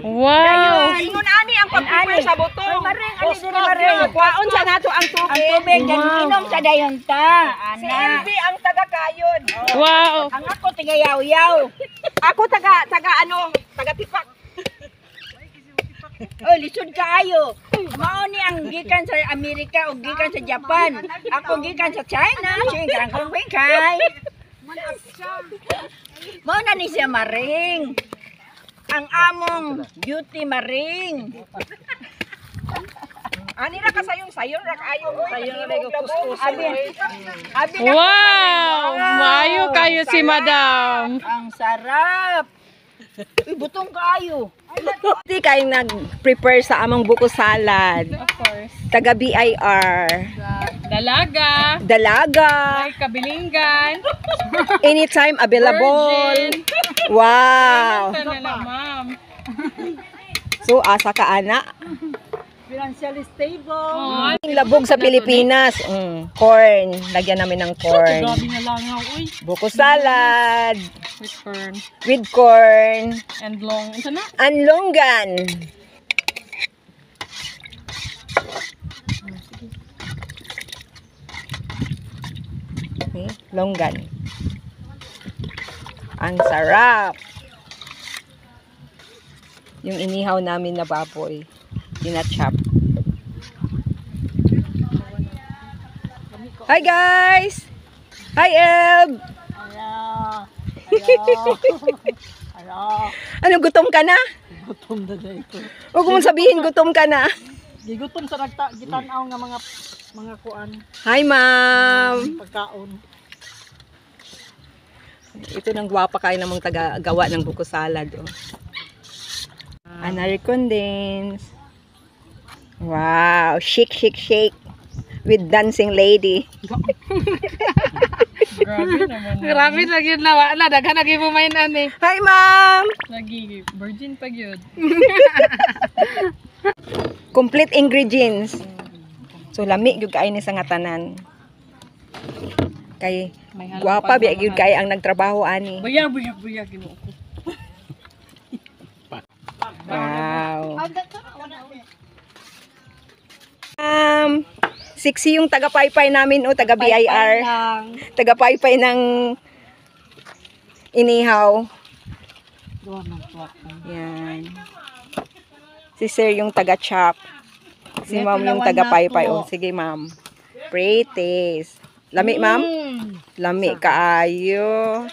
Wow. Ingon ani ang pag-prepare sa butong. Maring, ani din maring. Kwaon sa nato ang tubig. Ang tubig, inom sa dayon ta. Si LV ang taga-kayon. Wow. Ang ako tigayaw-yaw. Ako taga tipak. Oh, lisod kaayo. Mao ni ang gikan sa Amerika o gikan sa Japan. Ako gikan sa China. Siyang kang kay. Mao na ni siya maring. Ang among beauty maring. Ani ra ka sayon ra kayo. Sayon ra ko kuskus. Abi na Wow. Mayo kayo si Madam. ang sarap. Uy, butong kaayo. Di kayo nag-prepare sa among buko salad. Of course. Taga BIR. Dalaga. Dalaga. Ay, kabilinggan. Anytime available. Virgin. Wow. Ito na lang, ma'am. So asa ka ana? Financially stable. Oh, Labog sa Pilipinas. Corn. Lagyan namin ng corn. grabe na lang nga. Uy. Buko salad. With fern. With corn. And long. Ito na. Anlonggan. Okay, longgan. Ang sarap. Yung inihaw namin na baboy. Tinachop. Hi guys! Hi Eb! Hello. Hello. Ano, gutom ka na? Gutom na dahil ko. Huwag mong sabihin gutom ka na. Gigutom sa gitanaw nga mga kuan, Hi ma'am! pagkaon. Ito nang gwapa kayo namang taga-gawa ng buko salad. Oh. Another condense. Wow! Shake, shake, shake. With dancing lady. Grabe naman. Grabe lang yun na. Wala, daghan na mo mainan eh. Hi ma'am! Lagi, virgin pag yun. Complete ingredients. So lami gyud kay ni sa ngatanan. Kay May halang gwapa biya gyud kay ang nagtrabaho ani. Buya, ginoo ko. Wow. Sexy yung taga-paypay namin o taga BIR. Taga-paypay ng inihaw. Yan. Si Sir yung taga-chop. Si Ma'am yung taga-paypay. O, sige Ma'am. Pretty. Lami Ma'am? Lami kaayo.